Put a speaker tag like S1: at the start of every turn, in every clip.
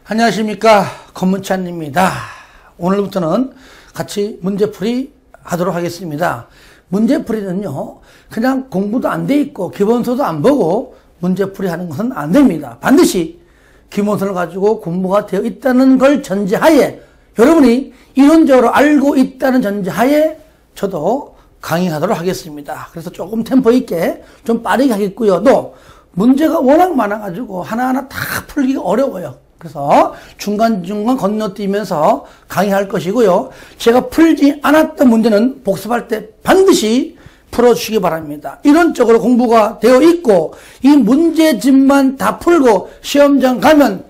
S1: 안녕하십니까, 권문찬입니다. 오늘부터는 같이 문제풀이 하도록 하겠습니다. 문제풀이는요, 그냥 공부도 안 돼 있고 기본서도 안 보고 문제풀이 하는 것은 안 됩니다. 반드시 기본서를 가지고 공부가 되어 있다는 걸 전제하에, 여러분이 이론적으로 알고 있다는 전제하에 저도 강의하도록 하겠습니다. 그래서 조금 템포 있게 좀 빠르게 하겠고요. 또 문제가 워낙 많아가지고 하나하나 다 풀기가 어려워요. 그래서 중간중간 건너뛰면서 강의할 것이고요. 제가 풀지 않았던 문제는 복습할 때 반드시 풀어주시기 바랍니다. 이론적으로 공부가 되어 있고 이 문제집만 다 풀고 시험장 가면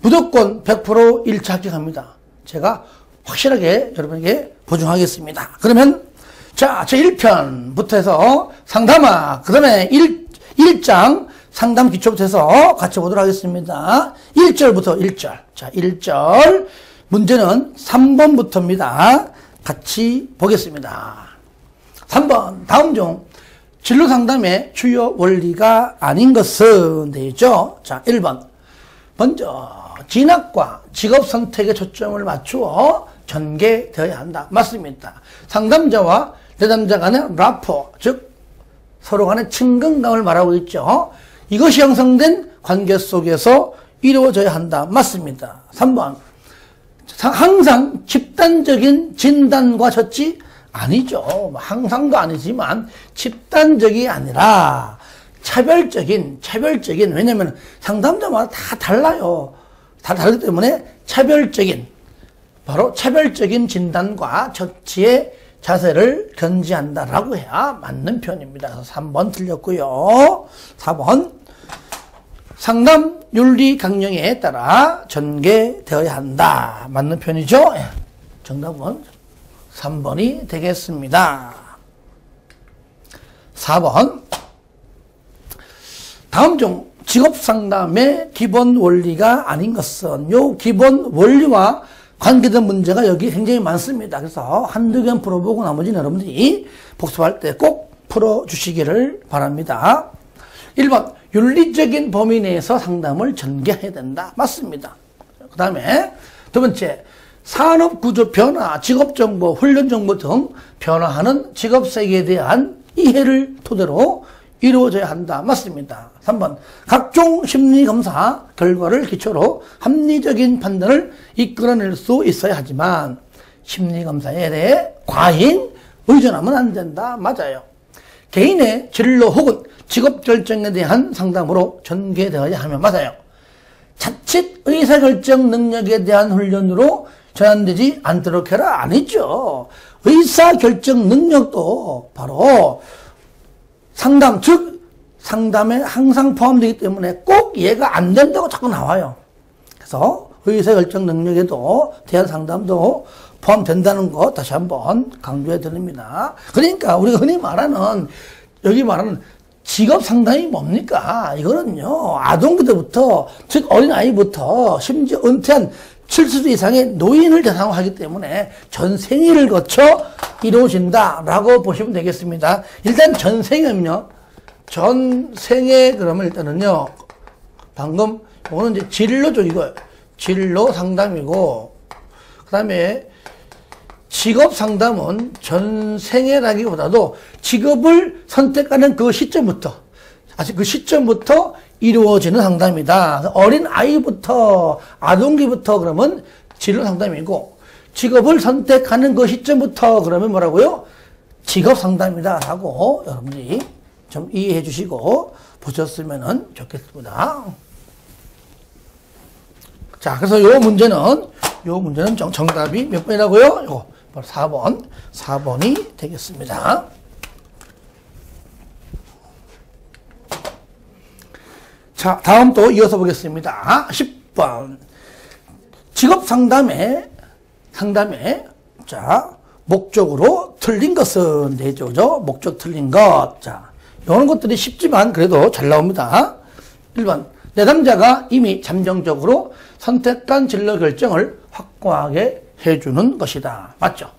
S1: 무조건 100% 1차 합격합니다. 제가 확실하게 여러분에게 보증하겠습니다. 그러면 자, 제1편부터 해서 상담화, 그 다음에 1장 상담 기초부터 해서 같이 보도록 하겠습니다. 1절부터 1절. 자, 1절. 문제는 3번부터입니다. 같이 보겠습니다. 3번. 다음 중 진로 상담의 주요 원리가 아닌 것은 되죠. 자, 1번. 먼저 진학과 직업 선택에 초점을 맞추어 전개되어야 한다. 맞습니다. 상담자와 내담자 간의 라포, 즉 서로 간의 친근감을 말하고 있죠. 이것이 형성된 관계 속에서 이루어져야 한다. 맞습니다. 3번. 항상 집단적인 진단과 처치 아니죠. 항상도 아니지만 집단적이 아니라 차별적인, 왜냐면 상담자마다 다 달라요. 다 다르기 때문에 바로 차별적인 진단과 처치의 자세를 견지한다라고 해야 맞는 표현입니다. 그래서 3번 틀렸고요. 4번. 상담 윤리 강령에 따라 전개되어야 한다. 맞는 표현이죠? 정답은 3번이 되겠습니다. 4번. 다음 중 직업상담의 기본 원리가 아닌 것은, 요 기본 원리와 관계된 문제가 여기 굉장히 많습니다. 그래서 한두 개만 풀어보고 나머지는 여러분들이 복습할 때 꼭 풀어주시기를 바랍니다. 1번. 윤리적인 범위 내에서 상담을 전개해야 된다. 맞습니다. 그 다음에 두 번째. 산업구조 변화, 직업정보, 훈련정보 등 변화하는 직업세계에 대한 이해를 토대로 이루어져야 한다. 맞습니다. 3번. 각종 심리검사 결과를 기초로 합리적인 판단을 이끌어낼 수 있어야 하지만 심리검사에 대해 과잉 의존하면 안 된다. 맞아요. 개인의 진로 혹은 직업 결정에 대한 상담으로 전개되어야 하면 맞아요. 자칫 의사결정 능력에 대한 훈련으로 전환되지 않도록 해라. 아니죠. 의사결정 능력도 바로 상담, 즉 상담에 항상 포함되기 때문에 꼭 얘가 안 된다고 자꾸 나와요. 그래서 의사결정 능력에도 대한 상담도 포함된다는 거 다시 한번 강조해 드립니다. 그러니까 우리가 흔히 말하는, 여기 말하는 직업 상담이 뭡니까? 이거는요, 아동기 때부터, 즉 어린아이부터 심지어 은퇴한 70세 이상의 노인을 대상으로 하기 때문에 전 생애를 거쳐 이루어진다라고 보시면 되겠습니다. 일단 전 생애면요, 전 생애 그러면 일단은요, 방금 이거는 이제 진로 쪽이고요. 진로 상담이고, 그 다음에 직업 상담은 전 생애라기보다도 직업을 선택하는 그 시점부터, 아직 그 시점부터 이루어지는 상담이다. 어린 아이부터, 아동기부터 그러면 진로 상담이고, 직업을 선택하는 그 시점부터 그러면 뭐라고요? 직업 상담이다. 라고 여러분들이 좀 이해해 주시고 보셨으면 좋겠습니다. 자, 그래서 요 문제는 정답이 몇 번이라고요? 요거 바로 4번이 되겠습니다. 자, 다음 또 이어서 보겠습니다. 10번. 직업 상담의 자, 목적으로 틀린 것은 되죠. 그죠? 목적 틀린 것. 자, 이런 것들이 쉽지만 그래도 잘 나옵니다. 1번. 내담자가 이미 잠정적으로 선택한 진로 결정을 확고하게 해주는 것이다. 맞죠?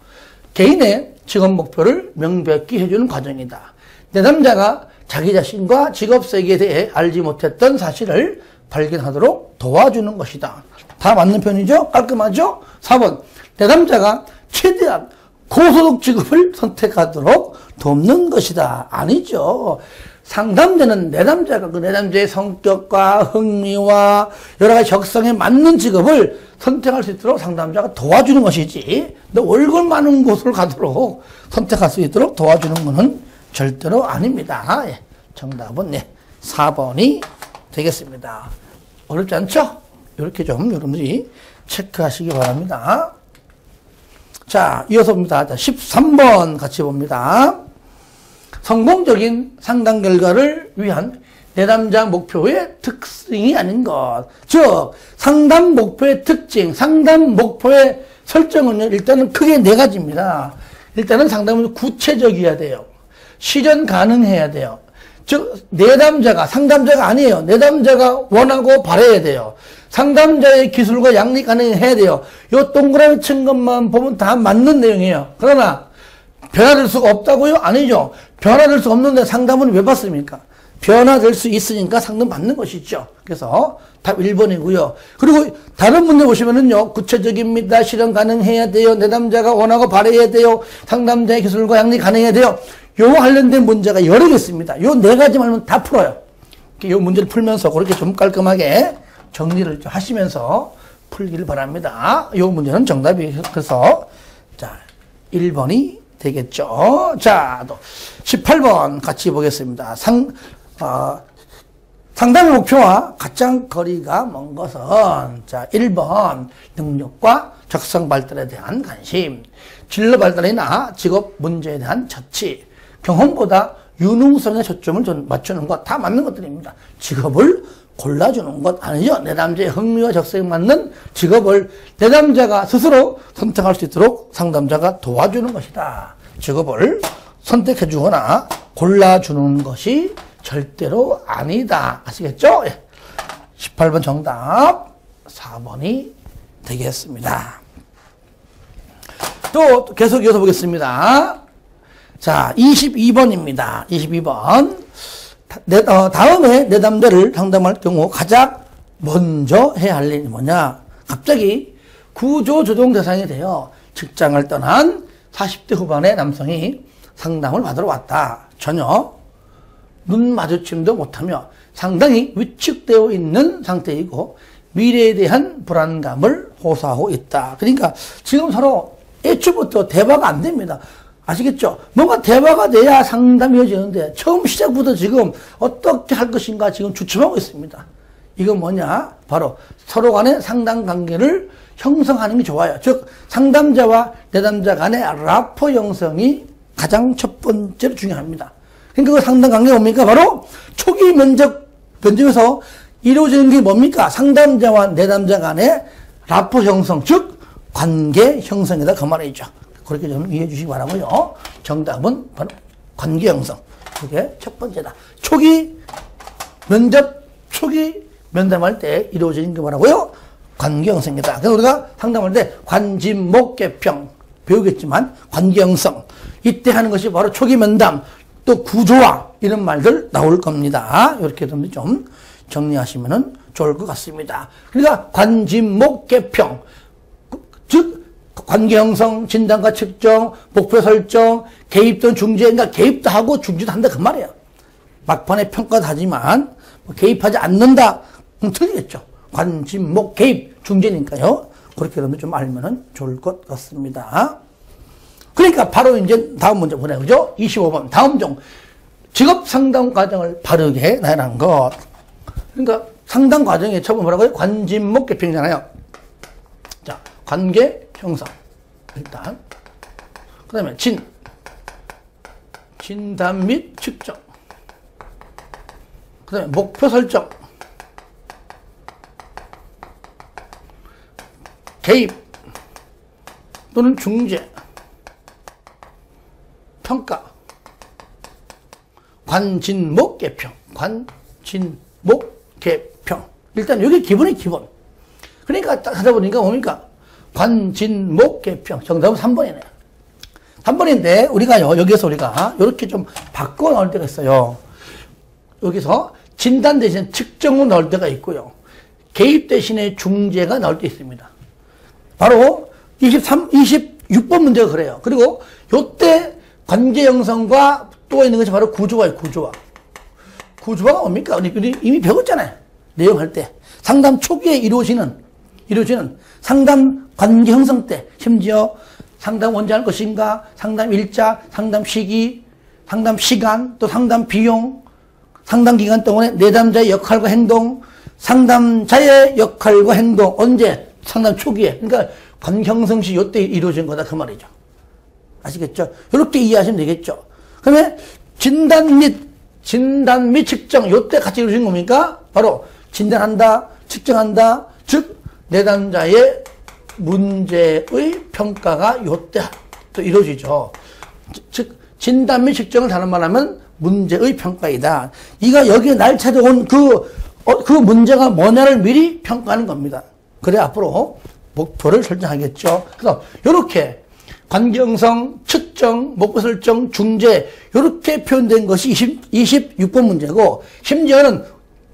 S1: 개인의 직업 목표를 명백히 해주는 과정이다. 내담자가 자기 자신과 직업 세계에 대해 알지 못했던 사실을 발견하도록 도와주는 것이다. 다 맞는 편이죠? 깔끔하죠? 4번. 내담자가 최대한 고소득 직업을 선택하도록 돕는 것이다. 아니죠. 상담자는 내담자가 그 내담자의 성격과 흥미와 여러 가지 적성에 맞는 직업을 선택할 수 있도록 상담자가 도와주는 것이지, 너 월급 많은 곳을 가도록 선택할 수 있도록 도와주는 것은 절대로 아닙니다. 예. 정답은 4번이 되겠습니다. 어렵지 않죠? 이렇게 좀 여러분들이 체크하시기 바랍니다. 자, 이어서 봅니다. 13번 같이 봅니다. 성공적인 상담 결과를 위한 내담자 목표의 특징이 아닌 것. 즉, 상담 목표의 특징, 상담 목표의 설정은요, 일단은 크게 4가지입니다. 일단은 상담은 구체적이어야 돼요. 실현 가능해야 돼요. 즉, 내담자가, 상담자가 아니에요. 내담자가 원하고 바라야 돼요. 상담자의 기술과 양립 가능해야 돼요. 요 동그라미 친 것만 보면 다 맞는 내용이에요. 그러나, 변화될 수가 없다고요? 아니죠. 변화될 수 없는데 상담은 왜 받습니까? 변화될 수 있으니까 상담 받는 것이죠. 그래서 답 1번이고요. 그리고 다른 문제 보시면은요, 구체적입니다. 실현 가능해야 돼요. 내담자가 원하고 바라야 돼요. 상담자의 기술과 양립 가능해야 돼요. 요 관련된 문제가 여러 개 있습니다. 요 4가지만 하면 다 풀어요. 요 문제를 풀면서 그렇게 좀 깔끔하게 정리를 좀 하시면서 풀기를 바랍니다. 요 문제는 정답이, 그래서, 자, 1번이 되겠죠. 자, 또 18번 같이 보겠습니다. 상담의 목표와 가장 거리가 먼 것은, 자, 1번 능력과 적성 발달에 대한 관심, 진로 발달이나 직업 문제에 대한 처치, 경험보다 유능성에 초점을 맞추는 것, 다 맞는 것들입니다. 직업을 골라주는 것 아니죠. 내담자의 흥미와 적성에 맞는 직업을 내담자가 스스로 선택할 수 있도록 상담자가 도와주는 것이다. 직업을 선택해 주거나 골라주는 것이 절대로 아니다. 아시겠죠? 18번 정답 4번이 되겠습니다. 또 계속 이어서 보겠습니다. 자, 22번입니다. 22번. 다음에 내담자를 상담할 경우 가장 먼저 해야 할 일이 뭐냐? 갑자기 구조조정 대상이 되어 직장을 떠난 40대 후반의 남성이 상담을 받으러 왔다. 전혀 눈 마주침도 못하며 상당히 위축되어 있는 상태이고 미래에 대한 불안감을 호소하고 있다. 그러니까 지금 서로 애초부터 대화가 안 됩니다. 아시겠죠? 뭔가 대화가 돼야 상담이 이어지는데 처음 시작부터 지금 어떻게 할 것인가 지금 주춤하고 있습니다. 이건 뭐냐? 바로 서로 간의 상담 관계를 형성하는 게 좋아요. 즉 상담자와 내담자 간의 라포 형성이 가장 첫 번째로 중요합니다. 그러니까 그 상담 관계가 뭡니까? 바로 초기 면접에서 이루어지는 게 뭡니까? 상담자와 내담자 간의 라포 형성, 즉 관계 형성이다 그 말이죠. 그렇게 좀 이해해 주시기 바라고요. 정답은 바로 관계 형성. 그게 첫 번째다. 초기 면담할 때 이루어지는 게 뭐라고요? 관계 형성이다. 그래서 우리가 상담할 때 관진목 개평 배우겠지만 관계 형성. 이때 하는 것이 바로 초기 면담, 또 구조화 이런 말들 나올 겁니다. 이렇게 좀 정리하시면 좋을 것 같습니다. 그러니까 관진목 개평, 즉 관계 형성, 진단과 측정, 목표 설정, 개입도 중재, 그러니까 개입도 하고 중재도 한다 그 말이에요. 막판에 평가도 하지만 개입하지 않는다 틀리겠죠. 관진목 개입 중재니까요. 그렇게 좀 알면 좋을 것 같습니다. 그러니까 바로 이제 다음 문제 보내요. 그죠? 25번. 다음 중 직업 상담 과정을 바르게 나열한 것. 그러니까 상담 과정에 처음 뭐라고요? 관진목 개평이잖아요. 자, 관계 형성. 일단. 그 다음에 진단 및 측정. 그 다음에 목표 설정. 개입 또는 중재. 평가. 관진목 개평. 관진목 개평. 일단 이게 기본이 기본. 그러니까 딱 하다 보니까 뭡니까? 관진목 개평. 정답은 3번이네요. 3번인데 우리가요, 여기서 우리가 이렇게 좀 바꿔 나올 때가 있어요. 여기서 진단 대신 측정으로 나올 때가 있고요. 개입 대신에 중재가 나올 때 있습니다. 바로 26번 문제가 그래요. 그리고 요때 관계 형성과 또 있는 것이 바로 구조화예요, 구조화. 구조화가 뭡니까? 이미 배웠잖아요. 내용할 때. 상담 초기에 이루어지는 상담 관계 형성 때, 심지어 상담 언제 할 것인가, 상담 일자, 상담 시기, 상담 시간, 또 상담 비용, 상담 기간 동안에 내담자의 역할과 행동, 상담자의 역할과 행동, 언제? 상담 초기에. 그러니까 관계 형성 시 요때 이루어진 거다, 그 말이죠. 아시겠죠? 이렇게 이해하시면 되겠죠. 그러면 진단 및 측정, 요때 같이 이루어진 겁니까? 바로 진단한다, 측정한다, 즉 내담자의 문제의 평가가 요때 또 이루어지죠. 즉 진단 및 측정을 다른 말하면 문제의 평가이다. 이가 여기에 날짜에 온 그 문제가 뭐냐를 미리 평가하는 겁니다. 그래 앞으로 목표를 설정하겠죠. 그래서 이렇게 관계 형성, 측정, 목표 설정, 중재 이렇게 표현된 것이 26번 문제고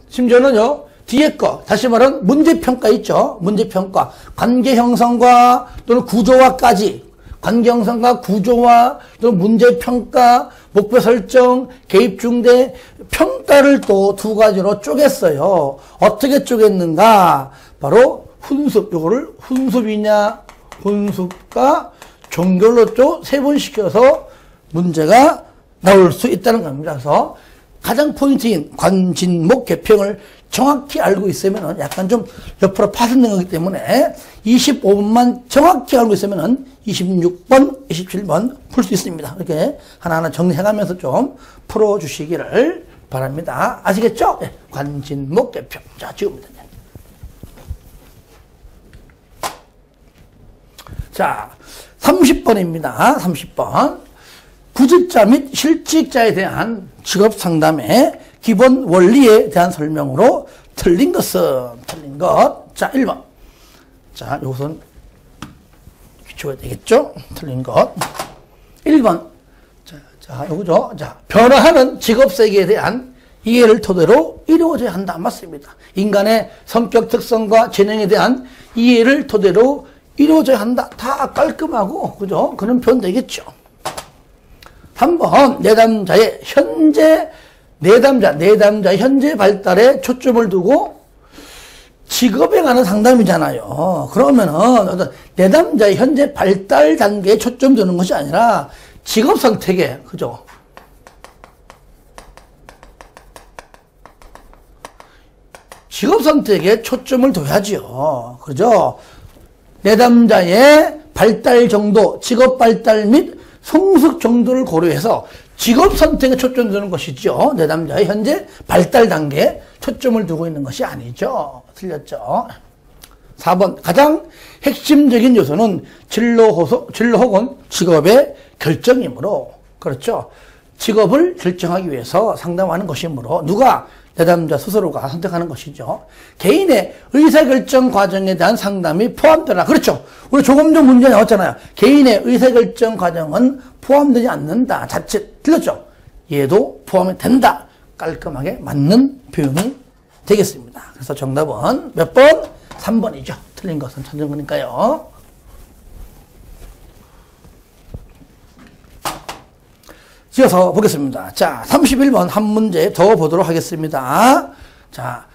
S1: 심지어는요 뒤에 거 다시 말하면 문제평가 있죠. 문제평가 관계 형성과 또는 구조화까지 관계 형성과 구조화 또는 문제평가 목표 설정 개입 중대 평가를 또 두 가지로 쪼갰어요. 어떻게 쪼갰는가? 바로 훈습, 요거를 훈습이냐 훈습과 종결로 또 세분시켜서 문제가 나올 수 있다는 겁니다. 그래서 가장 포인트인 관진목 개평을 정확히 알고 있으면 약간 좀 옆으로 파생된 거기 때문에 25번만 정확히 알고 있으면 26번, 27번 풀 수 있습니다. 이렇게 하나하나 정리해가면서 좀 풀어주시기를 바랍니다. 아시겠죠? 네. 관진목 개평. 자, 지웁니다. 자, 30번입니다. 30번. 구직자 및 실직자에 대한 직업 상담의 기본 원리에 대한 설명으로 틀린 것. 자, 1번. 자, 요것은 기초가 되겠죠? 틀린 것. 1번. 자, 요거죠. 자, 변화하는 직업 세계에 대한 이해를 토대로 이루어져야 한다. 맞습니다. 인간의 성격 특성과 재능에 대한 이해를 토대로 이루어져야 한다. 다 깔끔하고, 그죠? 그런 표현 되겠죠. 3번, 내담자의 현재 발달에 초점을 두고 직업에 관한 상담이잖아요. 그러면은, 내담자의 현재 발달 단계에 초점 두는 것이 아니라 직업 선택에, 그죠? 직업 선택에 초점을 둬야죠. 그죠? 내담자의 발달 정도, 직업 발달 및 성숙 정도를 고려해서 직업 선택에 초점 두는 것이죠. 내담자의 현재 발달 단계에 초점을 두고 있는 것이 아니죠. 틀렸죠. 4번. 가장 핵심적인 요소는 진로 혹은 직업의 결정이므로, 그렇죠. 직업을 결정하기 위해서 상담하는 것이므로, 누가? 내담자 스스로가 선택하는 것이죠. 개인의 의사결정 과정에 대한 상담이 포함되라. 그렇죠. 우리 조금 전 문제 나왔잖아요. 개인의 의사결정 과정은 포함되지 않는다. 자칫 틀렸죠. 얘도 포함이 된다. 깔끔하게 맞는 표현이 되겠습니다. 그래서 정답은 몇 번? 3번이죠. 틀린 것은 찾은 거니까요. 이어서 보겠습니다. 자, 31번 한 문제 더 보도록 하겠습니다. 자,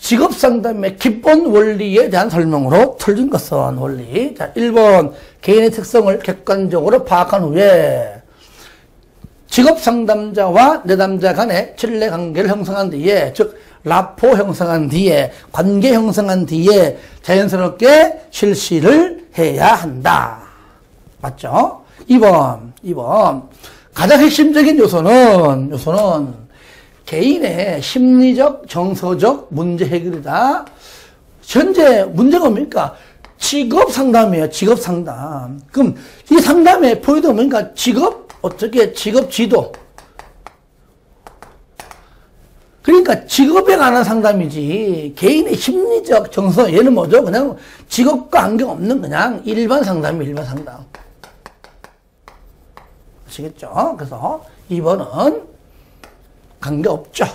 S1: 직업상담의 기본 원리에 대한 설명으로 틀린 것은 원리. 자, 1번 개인의 특성을 객관적으로 파악한 후에 직업상담자와 내담자 간의 신뢰관계를 형성한 뒤에, 즉 라포 형성한 뒤에, 관계 형성한 뒤에 자연스럽게 실시를 해야 한다. 맞죠? 2번 가장 핵심적인 요소는 개인의 심리적, 정서적 문제 해결이다. 현재 문제가 뭡니까? 직업 상담이에요. 직업 상담. 그럼 이 상담의 포인트가 뭡니까? 직업 지도. 그러니까 직업에 관한 상담이지 개인의 심리적, 정서, 얘는 뭐죠? 그냥 직업과 관계없는 그냥 일반 상담이에요. 일반 상담. 아시겠죠? 그래서 2번은 관계없죠.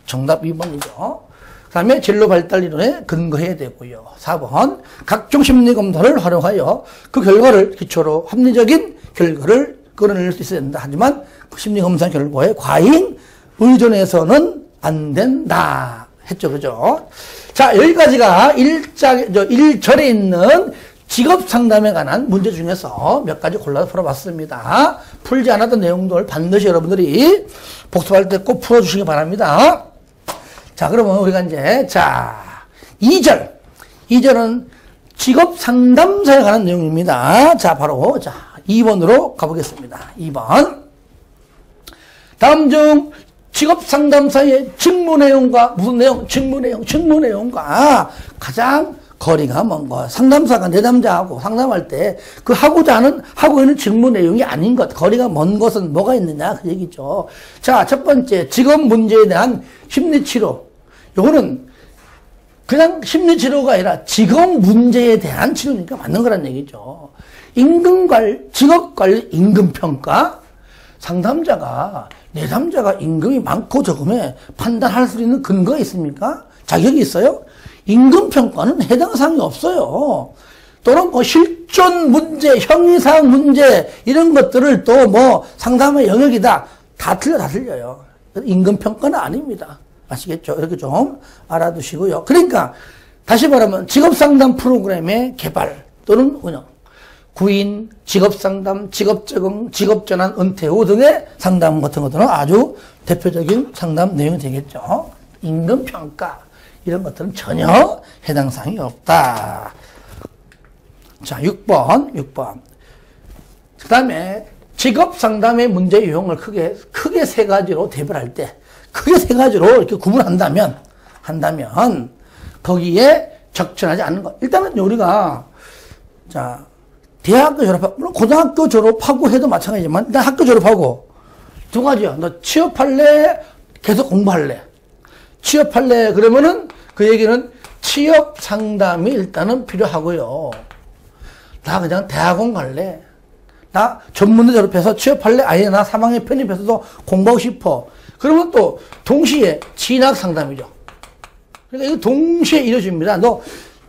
S1: 정답 2번이죠. 다음에 진로 발달 이론에 근거해야 되고요. 4번 각종 심리 검사를 활용하여 그 결과를 기초로 합리적인 결과를 끌어낼 수 있어야 된다. 하지만 그 심리 검사 결과에 과잉 의존해서는 안 된다. 했죠. 그죠? 자, 여기까지가 1절에 있는 직업 상담에 관한 문제 중에서 몇 가지 골라서 풀어봤습니다. 풀지 않았던 내용들 반드시 여러분들이 복습할 때 꼭 풀어주시기 바랍니다. 자, 그러면 우리가 이제, 2절. 2절은 직업 상담사에 관한 내용입니다. 자, 바로, 2번으로 가보겠습니다. 2번. 다음 중 직업 상담사의 직무 내용과 무슨 내용? 직무 내용과 가장 거리가 먼 것. 상담사가 내담자하고 상담할 때 그 하고 있는 직무 내용이 아닌 것. 거리가 먼 것은 뭐가 있느냐? 그 얘기죠. 자, 첫 번째. 직업 문제에 대한 심리치료. 요거는 그냥 심리치료가 아니라 직업 문제에 대한 치료니까 맞는 거란 얘기죠. 직업관리 임금평가. 상담자가, 내담자가 임금이 많고 적음에 판단할 수 있는 근거가 있습니까? 자격이 있어요? 임금평가는 해당 사항이 없어요. 또는 뭐 실존 문제, 형이상 문제, 이런 것들을 또 뭐 상담의 영역이다. 다 틀려요. 임금평가는 아닙니다. 아시겠죠? 이렇게 좀 알아두시고요. 그러니까, 다시 말하면 직업상담 프로그램의 개발 또는 운영, 구인, 직업상담, 직업적응, 직업전환, 은퇴 후 등의 상담 같은 것들은 아주 대표적인 상담 내용이 되겠죠. 임금평가. 이런 것들은 전혀 해당 사항이 없다. 자, 6번. 그 다음에 직업 상담의 문제 유형을 크게 세 가지로 대별할 때, 크게 세 가지로 이렇게 구분한다면, 거기에 적절하지 않는 것. 일단은 우리가, 대학교 졸업하고, 물론 고등학교 졸업하고 해도 마찬가지지만, 일단 학교 졸업하고, 두 가지요. 너 취업할래? 계속 공부할래? 취업할래? 그러면은 그 얘기는 취업 상담이 일단은 필요하고요. 나 그냥 대학원 갈래? 나 전문대 졸업해서 취업할래? 아예 나 3학년 편입해서도 공부하고 싶어. 그러면 또 동시에 진학 상담이죠. 그러니까 이거 동시에 이루어집니다. 너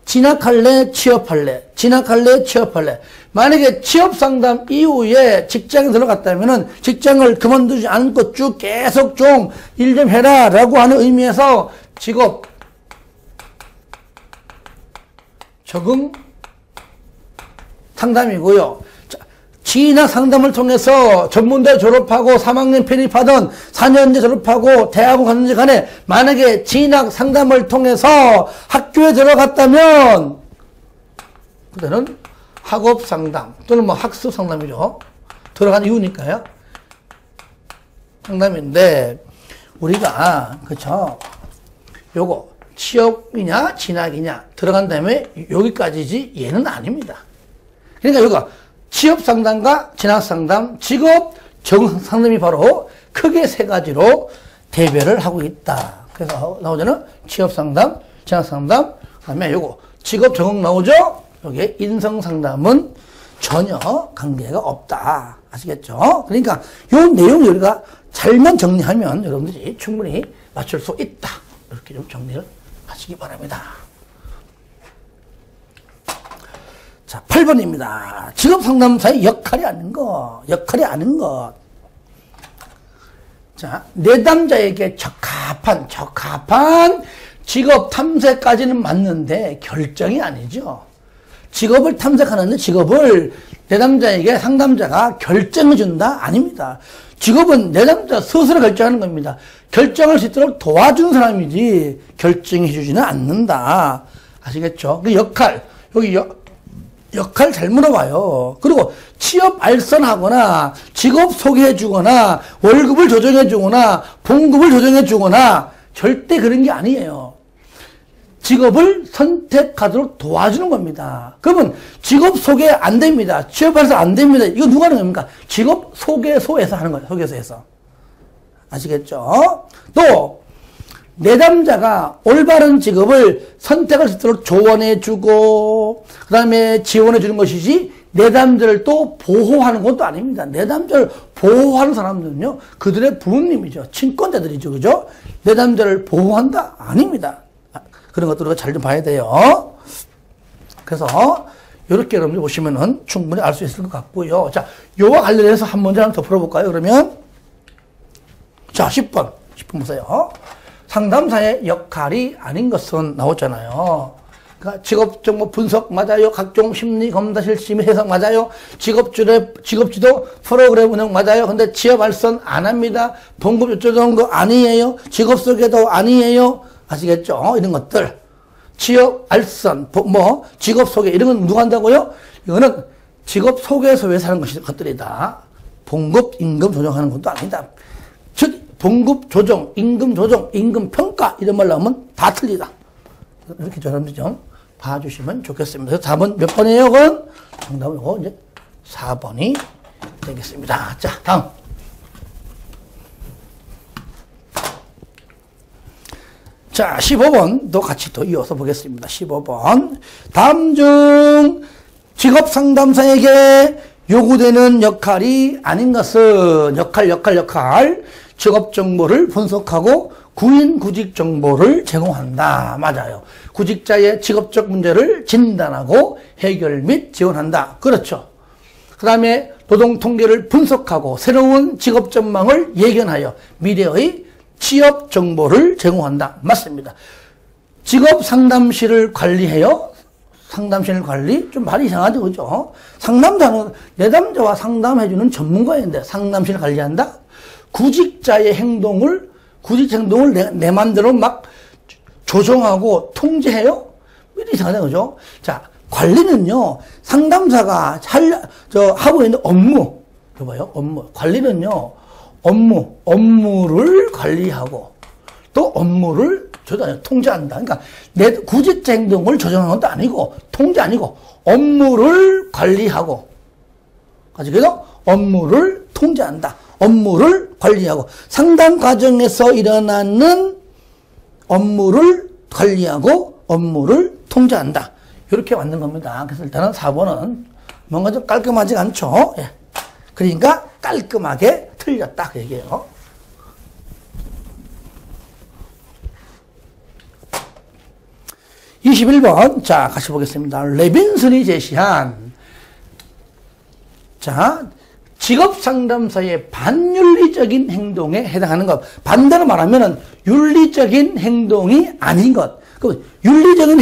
S1: 진학할래? 취업할래? 진학할래? 취업할래? 만약에 취업 상담 이후에 직장에 들어갔다면은 직장을 그만두지 않고 쭉 계속 좀 일 좀 해라 라고 하는 의미에서 직업 적응 상담이고요. 진학 상담을 통해서 전문대 졸업하고 3학년 편입하던 4년제 졸업하고 대학원 갔는지 간에 만약에 진학 상담을 통해서 학교에 들어갔다면 그때는 학업 상담 또는 뭐 학습 상담이죠. 들어간 이유니까요. 상담인데 우리가 그쵸 요거 취업이냐 진학이냐 들어간 다음에 여기까지지 얘는 아닙니다. 그러니까 여기가 취업 상담과 진학 상담, 직업 적응 상담이 바로 크게 세 가지로 대별을 하고 있다. 그래서 나오잖아요. 취업 상담, 진학 상담, 그다음에 요거 직업 적응 나오죠. 여기에 인성 상담은 전혀 관계가 없다. 아시겠죠? 그러니까 요 내용 우리가 잘만 정리하면 여러분들이 충분히 맞출 수 있다. 이렇게 좀 정리를 하시기 바랍니다. 자, 8번입니다. 직업상담사의 역할이 아닌 것. 자, 내담자에게 적합한 직업 탐색까지는 맞는데 결정이 아니죠. 직업을 탐색하는데 직업을 내담자에게 상담자가 결정해준다? 아닙니다. 직업은 내담자 스스로 결정하는 겁니다. 결정할 수 있도록 도와준 사람이지 결정해주지는 않는다. 아시겠죠? 그 역할, 여기 역할 잘 물어봐요. 그리고 취업 알선하거나 직업 소개해주거나 월급을 조정해주거나 봉급을 조정해주거나 절대 그런 게 아니에요. 직업을 선택하도록 도와주는 겁니다. 그러면 직업 소개 안 됩니다. 취업해서 안 됩니다. 이거 누가 하는 겁니까? 직업 소개소에서 하는 거예요. 소개소에서. 아시겠죠? 또 내담자가 올바른 직업을 선택할 수 있도록 조언해주고 그 다음에 지원해주는 것이지 내담자를 또 보호하는 것도 아닙니다. 내담자를 보호하는 사람들은요 그들의 부모님이죠. 친권자들이죠. 그죠? 내담자를 보호한다? 아닙니다. 그런 것들을 잘 좀 봐야 돼요. 그래서 이렇게 여러분들 보시면은 충분히 알 수 있을 것 같고요. 자, 요와 관련해서 한 문제를 더 풀어볼까요? 그러면 자, 10번 보세요. 상담사의 역할이 아닌 것은 나오잖아요. 그러니까 직업정보 분석 맞아요. 각종 심리 검사 실심 해석 맞아요. 직업지도 프로그램 운영 맞아요. 근데 취업 알선 안 합니다. 봉급 요청한 거 아니에요. 직업 소개도 아니에요. 아시겠죠? 이런 것들. 취업 알선, 직업 소개 이런 건 누가 한다고요? 이거는 직업 소개소에서 하는 것들이다. 봉급, 임금 조정하는 것도 아니다. 즉 봉급 조정, 임금 조정, 임금 평가 이런 말 나오면 다 틀리다. 이렇게 여러분들 좀 봐주시면 좋겠습니다. 그래서 4번 몇 번이에요? 그건 정답은 이거 이제 4번이 되겠습니다. 자, 다음. 자, 15번도 같이 또 이어서 보겠습니다. 15번. 다음 중 직업 상담사에게 요구되는 역할이 아닌 것은 역할. 직업 정보를 분석하고 구인 구직 정보를 제공한다. 맞아요. 구직자의 직업적 문제를 진단하고 해결 및 지원한다. 그렇죠. 그 다음에 노동 통계를 분석하고 새로운 직업 전망을 예견하여 미래의 취업 정보를 제공한다. 맞습니다. 직업 상담실을 관리해요. 상담실 관리? 좀 말이 이상하죠. 그죠? 상담자는 내담자와 상담해주는 전문가인데 상담실 관리한다? 구직자의 행동을 내 맘대로 막 조정하고 통제해요? 왜 이상하냐, 그죠? 자, 관리는요, 상담사가 하고 있는 업무, 봐봐요, 업무. 관리는요, 업무를 관리하고, 또 업무를 통제한다. 그러니까, 내 구직자 행동을 조정하는 것도 아니고, 통제 아니고, 업무를 관리하고, 그래서 업무를 통제한다. 업무를 관리하고 상담 과정에서 일어나는 업무를 관리하고 업무를 통제한다. 이렇게 만든 겁니다. 그래서 일단은 4번은 뭔가 좀 깔끔하지 않죠. 예. 그러니까 깔끔하게 틀렸다 그 얘기예요. (21번) 자, 같이 보겠습니다. 레빈슨이 제시한 직업 상담사의 반윤리적인 행동에 해당하는 것. 반대로 말하면은 윤리적인 행동이 아닌 것. 그 윤리적인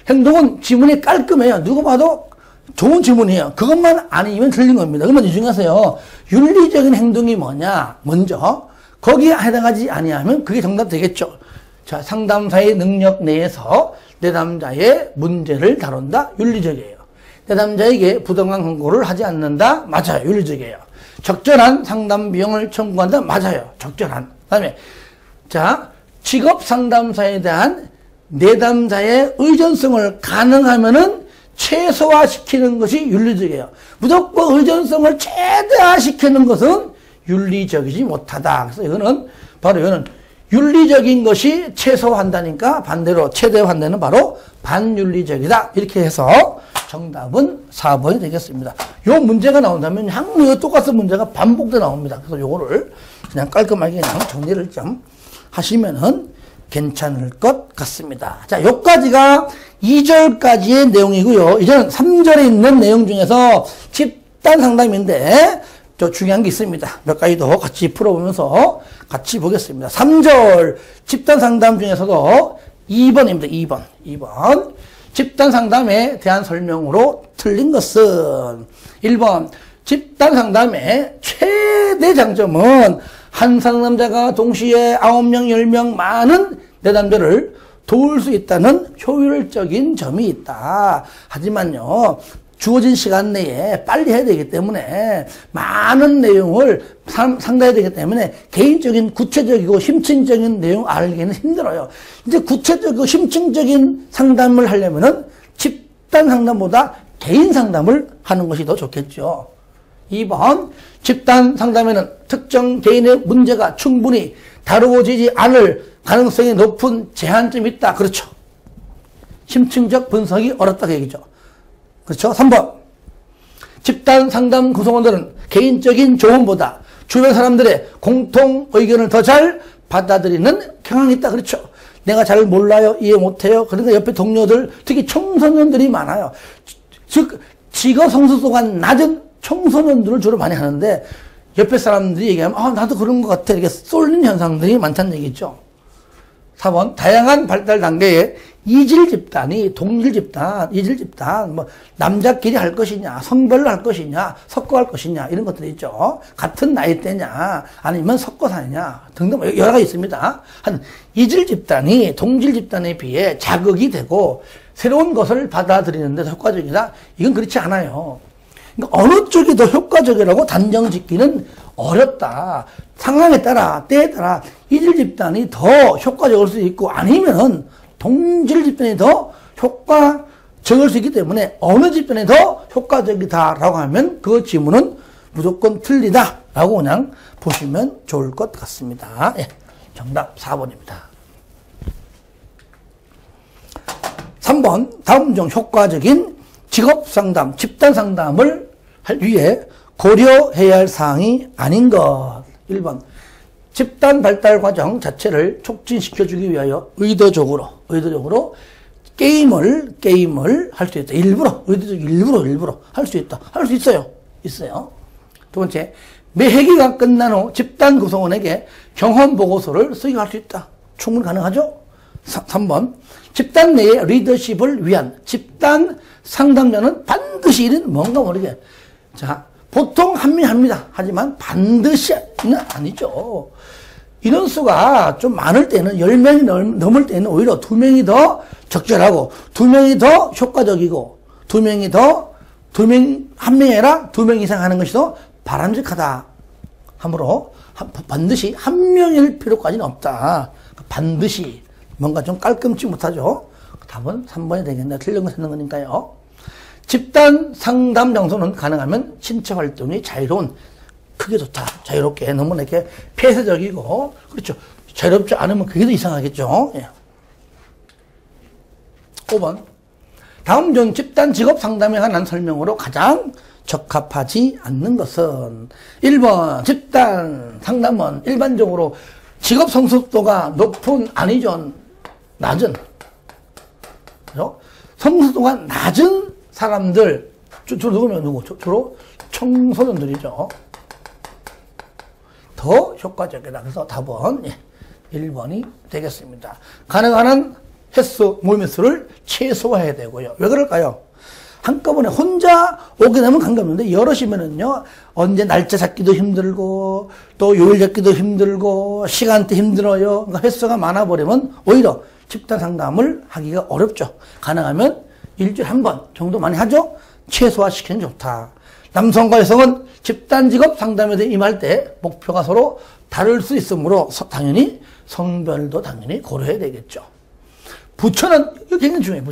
S1: 행동은 지문이 깔끔해요. 누가 봐도 좋은 지문이에요. 그것만 아니면 틀린 겁니다. 그러면 유중하세요. 윤리적인 행동이 뭐냐? 먼저 거기에 해당하지 아니하면 그게 정답 되겠죠. 자, 상담사의 능력 내에서 내담자의 문제를 다룬다. 윤리적이에요. 내담자에게 부당한 권고를 하지 않는다. 맞아요. 윤리적이에요. 적절한 상담 비용을 청구한다. 맞아요. 적절한. 그 다음에 자, 직업 상담사에 대한 내담자의 의존성을 가능하면은 최소화시키는 것이 윤리적이에요. 무조건 의존성을 최대화시키는 것은 윤리적이지 못하다. 그래서 이거는 윤리적인 것이 최소화한다니까 반대로 최대화한다는 바로 반윤리적이다. 이렇게 해서 정답은 4번이 되겠습니다. 요 문제가 나온다면 항상 똑같은 문제가 반복돼 나옵니다. 그래서 요거를 그냥 깔끔하게 그냥 정리를 좀 하시면은 괜찮을 것 같습니다. 자, 요까지가 2절까지의 내용이고요. 이제는 3절에 있는 내용 중에서 집단 상담인데 저 중요한 게 있습니다. 몇 가지 더 같이 풀어보면서 같이 보겠습니다. 3절 집단 상담 중에서도 2번입니다. 2번. 집단 상담에 대한 설명으로 틀린 것은 1번. 집단 상담의 최대 장점은 한 상담자가 동시에 9명, 10명 많은 내담자를 도울 수 있다는 효율적인 점이 있다. 하지만요, 주어진 시간 내에 빨리 해야 되기 때문에 많은 내용을 상담해야 되기 때문에 개인적인 구체적이고 심층적인 내용 알기는 힘들어요. 이제 구체적이고 심층적인 상담을 하려면은 집단 상담보다 개인 상담을 하는 것이 더 좋겠죠. 2번, 집단 상담에는 특정 개인의 문제가 충분히 다루어지지 않을 가능성이 높은 제한점이 있다. 그렇죠. 심층적 분석이 어렵다고 얘기죠. 그렇죠. 3번. 집단 상담 구성원들은 개인적인 조언보다 주변 사람들의 공통 의견을 더 잘 받아들이는 경향이 있다. 그렇죠. 내가 잘 몰라요. 이해 못해요. 그러니까 옆에 동료들, 특히 청소년들이 많아요. 즉, 직업 성숙도가 낮은 청소년들을 주로 많이 하는데 옆에 사람들이 얘기하면 나도 그런 것 같아. 이렇게 쏠리는 현상들이 많다는 얘기죠. 4번, 다양한 발달 단계에 이질 집단이 동질 집단, 이질 집단, 뭐 남자끼리 할 것이냐, 성별로 할 것이냐, 섞어 할 것이냐 이런 것들이 있죠. 같은 나이대냐, 아니면 섞어 사느냐 등등 여러 가지 있습니다. 한 이질 집단이 동질 집단에 비해 자극이 되고 새로운 것을 받아들이는 데 더 효과적이다. 이건 그렇지 않아요. 그러니까 어느 쪽이 더 효과적이라고 단정 짓기는 어렵다. 상황에 따라, 때에 따라 이질 집단이 더 효과적일 수 있고 아니면은 동질 집단이 더 효과적일 수 있기 때문에 어느 집단이 더 효과적이다라고 하면 그 지문은 무조건 틀리다라고 그냥 보시면 좋을 것 같습니다. 예, 정답 4번입니다. 3번, 다음 중 효과적인 직업상담, 집단상담을 위해 고려해야 할 사항이 아닌 것. 1번, 집단 발달 과정 자체를 촉진시켜주기 위하여 의도적으로 게임을 할 수 있다. 일부러 할 수 있다. 할 수 있어요. 두 번째, 매 회기가 끝난 후 집단 구성원에게 경험 보고서를 수행할 수 있다. 충분히 가능하죠? 3번, 집단 내의 리더십을 위한 집단 상담자는 반드시 이런 뭔가 모르게. 자, 보통 한 명이 합니다. 하지만 반드시는 아니죠. 인원수가 좀 많을 때는 10명이 넘을 때는 오히려 2명이 더 적절하고 2명이 더 효과적이고 2명이 더 2명, 한 명이 아니라 2명 이상 하는 것이 더 바람직하다. 하므로 반드시 한 명일 필요까지는 없다. 반드시 뭔가 좀 깔끔치 못하죠. 답은 3번이 되겠네. 틀린 거 찾는 거니까요. 집단 상담 장소는 가능하면 신체 활동이 자유로운, 크게 좋다. 자유롭게. 너무 이렇게 폐쇄적이고, 그렇죠. 자유롭지 않으면 그게 더 이상하겠죠. 예. 5번. 다음 중 집단 직업 상담에 관한 설명으로 가장 적합하지 않는 것은 1번. 집단 상담은 일반적으로 직업 성숙도가 높은, 아니죠. 낮은. 그죠? 성숙도가 낮은 사람들, 주로 누구면 누구? 주로 청소년들이죠. 더 효과적이다. 그래서 답은 1번이 되겠습니다. 가능한 한 횟수, 모임 횟수를 최소화해야 되고요. 왜 그럴까요? 한꺼번에 혼자 오게 되면 관계없는데 여럿이면은요, 언제 날짜 잡기도 힘들고, 또 요일 잡기도 힘들고, 시간대 힘들어요. 그러니까 횟수가 많아버리면 오히려 집단 상담을 하기가 어렵죠. 가능하면 일주일에 한 번 정도 많이 하죠? 최소화시키는 게 좋다. 남성과 여성은 집단 직업 상담에 대해 임할 때 목표가 서로 다를 수 있으므로 당연히 성별도 당연히 고려해야 되겠죠. 부처는, 이거 굉장히 중요해요,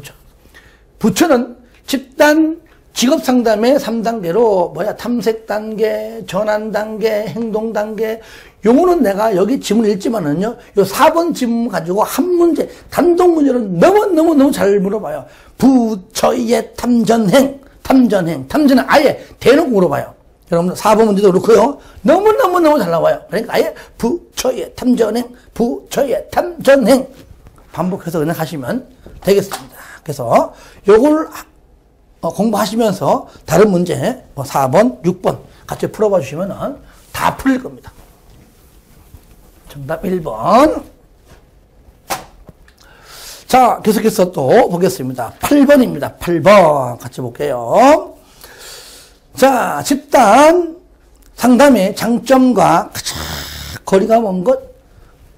S1: 부처는 집단 직업 상담의 3단계로 탐색 단계, 전환 단계, 행동 단계. 요거는 내가 여기 지문 읽지만은요, 요 4번 지문 가지고 한 문제, 단독 문제를 너무 잘 물어봐요. 부처의 탐전은 아예 대놓고 물어봐요. 여러분들 4번 문제도 그렇고요. 너무 잘 나와요. 그러니까 아예 부처의 탐전행 반복해서 그냥 하시면 되겠습니다. 그래서 요걸 공부하시면서 다른 문제 4번, 6번 같이 풀어봐 주시면 다 풀릴 겁니다. 정답 1번. 자, 계속해서 또 보겠습니다. 8번입니다. 8번 같이 볼게요. 자, 집단 상담의 장점과 거리가 먼 것,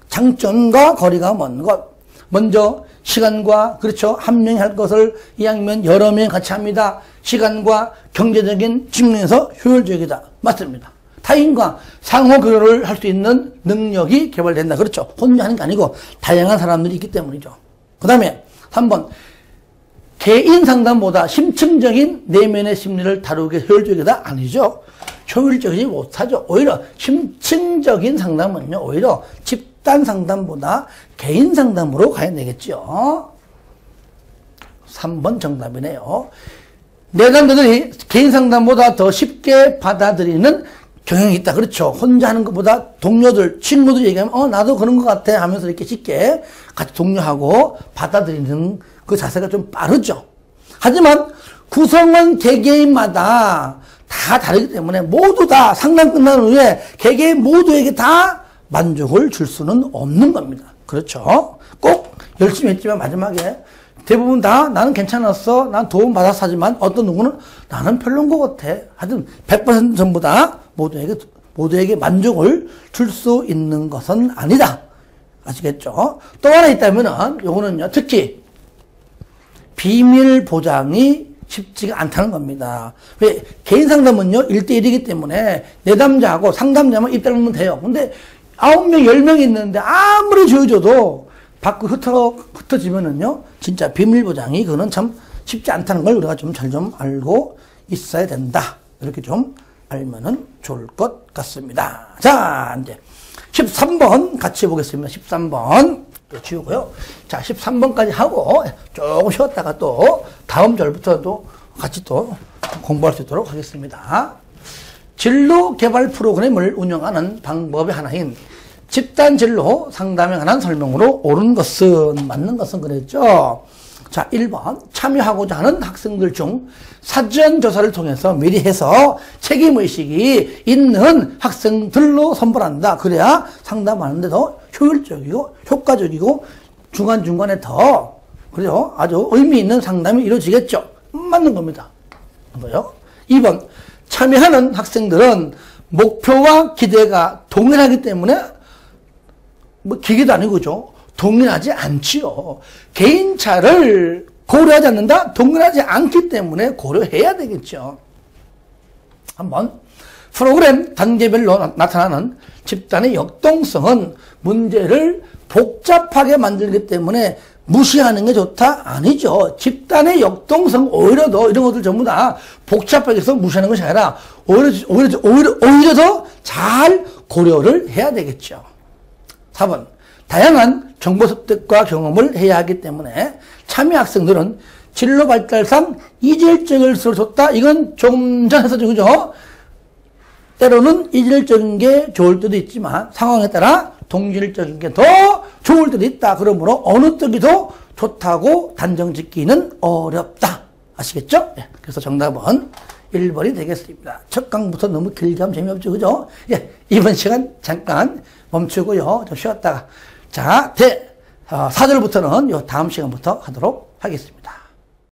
S1: 장점과 거리가 먼 것. 먼저 시간과, 그렇죠, 한 명이 할 것을 이왕이면 여러 명이 같이 합니다. 시간과 경제적인 측면에서 효율적이다. 맞습니다. 타인과 상호 교류를 할 수 있는 능력이 개발된다. 그렇죠. 혼자 하는 게 아니고 다양한 사람들이 있기 때문이죠. 그 다음에 3번. 개인 상담보다 심층적인 내면의 심리를 다루기 효율적이다? 아니죠. 효율적이지 못하죠. 오히려 심층적인 상담은요, 오히려 집단 상담보다 개인 상담으로 가야 되겠죠. 3번 정답이네요. 내담자들이 개인 상담보다 더 쉽게 받아들이는 경향이 있다. 그렇죠. 혼자 하는 것보다 동료들, 친구들 얘기하면, 나도 그런 것 같아 하면서 이렇게 쉽게 같이 동료하고 받아들이는 그 자세가 좀 빠르죠. 하지만 구성원 개개인마다 다 다르기 때문에 모두 다 상담 끝난 후에 개개인 모두에게 다 만족을 줄 수는 없는 겁니다. 그렇죠. 꼭 열심히 했지만 마지막에 대부분 다 나는 괜찮았어. 난 도움 받았어. 하지만 어떤 누구는 나는 별론 것 같아. 하여튼 100% 전부 다 모두에게 만족을 줄 수 있는 것은 아니다. 아시겠죠? 또 하나 있다면은 요거는요. 특히 비밀 보장이 쉽지가 않다는 겁니다. 왜? 개인 상담은요. 1대1이기 때문에 내담자하고 상담자만 입장하면 돼요. 근데 9명, 10명이 있는데 아무리 조여줘도 밖으로 흩어지면은요, 진짜 비밀 보장이 그거는 참 쉽지 않다는 걸 우리가 좀 잘 좀 알고 있어야 된다. 이렇게 좀 알면은 좋을 것 같습니다. 자, 이제 13번 같이 보겠습니다. 13번. 또 지우고요. 자, 13번까지 하고 조금 쉬었다가 또 다음 절부터 또 같이 또 공부할 수 있도록 하겠습니다. 진로 개발 프로그램을 운영하는 방법의 하나인 집단 진로 상담에 관한 설명으로 옳은 것은, 맞는 것은 그랬죠. 자, 1번. 참여하고자 하는 학생들 중 사전 조사를 통해서 미리 해서 책임의식이 있는 학생들로 선발한다. 그래야 상담하는데도 효율적이고 효과적이고 중간중간에 더, 그래요. 아주 의미 있는 상담이 이루어지겠죠. 맞는 겁니다. 뭐요? 2번. 참여하는 학생들은 목표와 기대가 동일하기 때문에 기계도 아니고, 그죠? 동일하지 않지요. 개인차를 고려하지 않는다? 동일하지 않기 때문에 고려해야 되겠죠. 한번. 프로그램 단계별로 나타나는 집단의 역동성은 문제를 복잡하게 만들기 때문에 무시하는 게 좋다? 아니죠. 집단의 역동성, 오히려 더 이런 것들 전부 다 복잡하게 해서 무시하는 것이 아니라 오히려 더 잘 고려를 해야 되겠죠. 4번. 다양한 정보 습득과 경험을 해야 하기 때문에 참여 학생들은 진로 발달상 이질적일 수를 줬다. 이건 좀 전 했었죠. 그죠? 때로는 이질적인 게 좋을 때도 있지만 상황에 따라 동질적인 게 더 좋을 때도 있다. 그러므로 어느 쪽이 더 좋다고 단정 짓기는 어렵다. 아시겠죠? 예, 그래서 정답은 1번이 되겠습니다. 첫 강부터 너무 길게 하면 재미없죠. 그죠? 예, 이번 시간 잠깐 멈추고요. 좀 쉬었다가. 자, 4절부터는 요 다음 시간부터 하도록 하겠습니다.